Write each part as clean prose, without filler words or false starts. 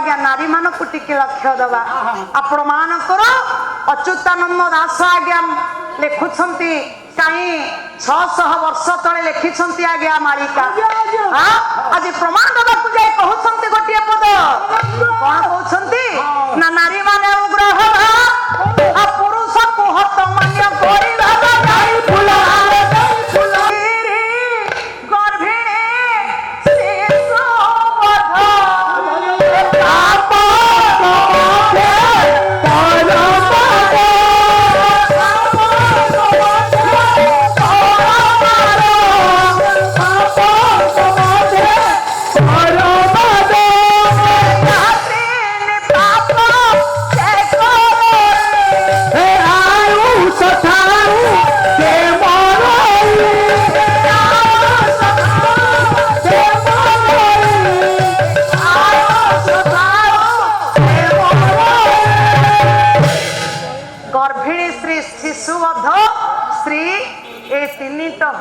आज्ञा नारी मान को टिके लक्ष्य दबा आपण मानकर अच्युतानंद दास आज्ञा लिखुछंती कहीं 600 वर्ष तले लिखिछंती आज्ञा मालिका आज प्रमाण दबा को जाय कहउछंती गोटिए पद कोन कहउछंती ना नारी माने उग्र हवा आ पुरुष को हत मान्य करि भाबा जाई फुला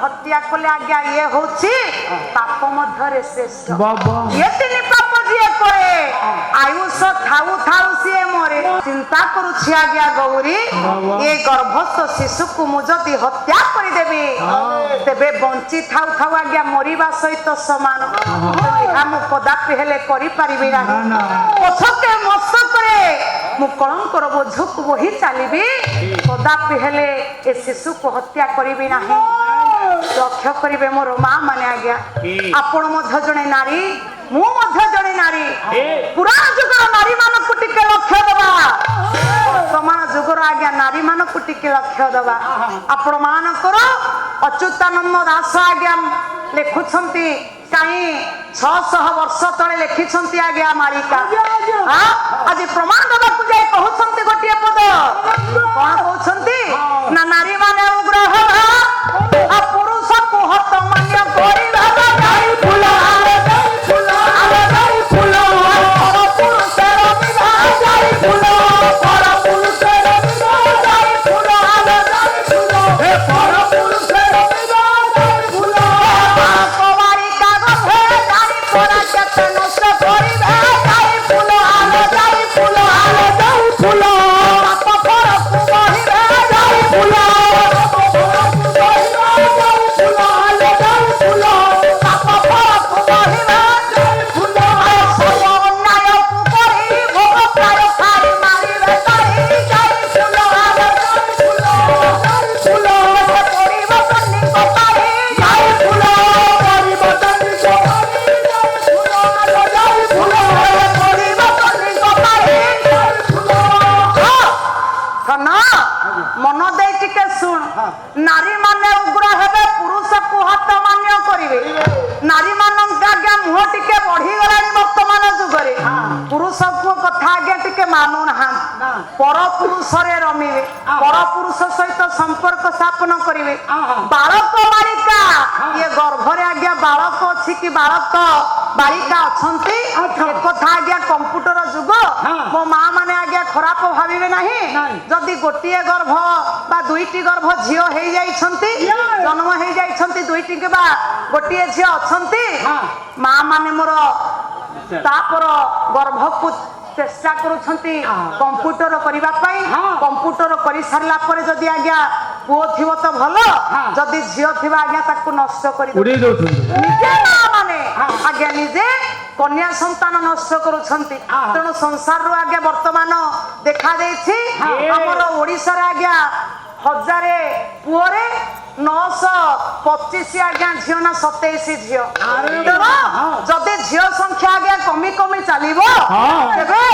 हत्या कले आज्ञा ये होची पाप मध्यरे श्रेष्ठ ये तीन पाप जे करे आयुष थाउ थाउ से मरे चिंता करूछि आज्ञा गौरी ये गर्भस्थ शिशु को मु जदी हत्या करि देबी तेबे बंची थाउ थाउ आज्ञा मरिबा सहित समान हम कदापि हेले करि परिबि नाही पछके मस्त करे मु कलंकर बोझक वही चलीबी कदापि हेले ए शिशु को हत्या करिबि नाही रक्षा करिवे मोर मां माने आज्ञा आपण मध्य जणे नारी मु मध्य जणे नारी पुराण जुगर नारी मान को टिके लक्ष्य दबा वर्तमान जुगर आज्ञा नारी मान को टिके लक्ष्य दबा आपण मानकर अच्युतानंद दास आज्ञा लिखुछंती कहीं 600 वर्ष तले लिखिछंती आज्ञा मालिका आज प्रमाण दबा को जाय कहउछंती गोटिए पद कोन कहउछंती ना नारी माने उग्र हवा आ पुरुष को हत मान्य करि भाबा जाई फुला जाई फुला पर पुरुष र विवाह जाई फुला पर पुरुष र विवाह जाई फुला जाई फुला हे पर पुरुष र विवाह जाई फुला कवारी कागज है जाई परा केते नष्ट करि जाई फुला जाई फुला जाई फुला पाप पर कुबहि जाई फुला मन दे टिके सुन नारी माने उग्र हेबे पुरुष को हाथ मान्य करिवे नारी मानन आज्ञा मुह टिके बढ़ी गलानी वर्तमान जुगरे पुरुष को कथा आज्ञा टिके मानु ना पर पुरुष रे रमिवे पर पुरुष सहित संपर्क स्थापन करिवे बालक बालिका ये गर्भ रे आज्ञा बालक अछि कि बालक बालिका अछंती एक कथा आज्ञा कंप्यूटर जुग मो मां माने आज्ञा खराब भाबिबे नाही जदी गोटिए गर्भ बा दुईटी गर्भ झियो हेई जाइछंती जन्म हेई जाइछंती दुईटी के बा गोटिए झियो अछंती मां माने मोर तापर गर्भ को चेष्टा करूछंती कंप्यूटर करिबा पई कंप्यूटर करि सारला परे जदी आज्ञा पुओ थिवो तो भलो जदी झियो थिबा आज्ञा ताकू नष्ट करि उड़ी दउछंती निजे माने आज्ञा निजे कन्या संतान नष्ट करूछंती तेणु संसार रो आज्ञा वर्तमान देखा देछि हमर ओडिसा रे आज्ञा 1000 पुओरे 925 आज्ञा झियो ना 27 झियो जदि झियो संख्या आज्ञा कमी कमी चलिबो तेबे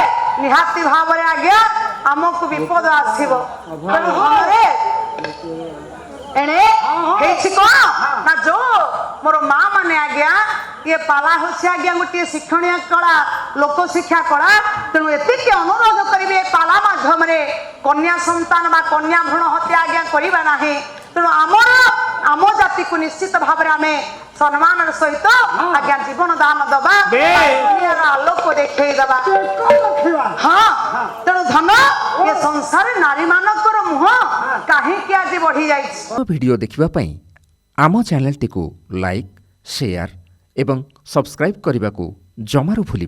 निहाती भाव रे आज्ञा हमकु विपद आसीबो तेणु घरे एने हेछि कोन ना जो मोर मां माने आज्ञा ये पाला होछि आज्ञा गोटे शिक्षणीय कला लोक शिक्षा कला तेणु एतिके अनुरोध करिवे पाला माध्यम रे कन्या संतान बा कन्या भ्रूण हत्या आज्ञा करिबा नाही तेणु आमर आम जाति को निश्चित भाव में आम सम्मान सहित आज्ञा जीवन दान दबा आलोक देखे दबा हाँ तेणु धन ये संसार नारी मानकर मुह कहीं आज बढ़ी जाइछि। वीडियो देखिबा पई आम चैनल टी को लाइक शेयर एवं सब्सक्राइब करने को जमारू भूलि।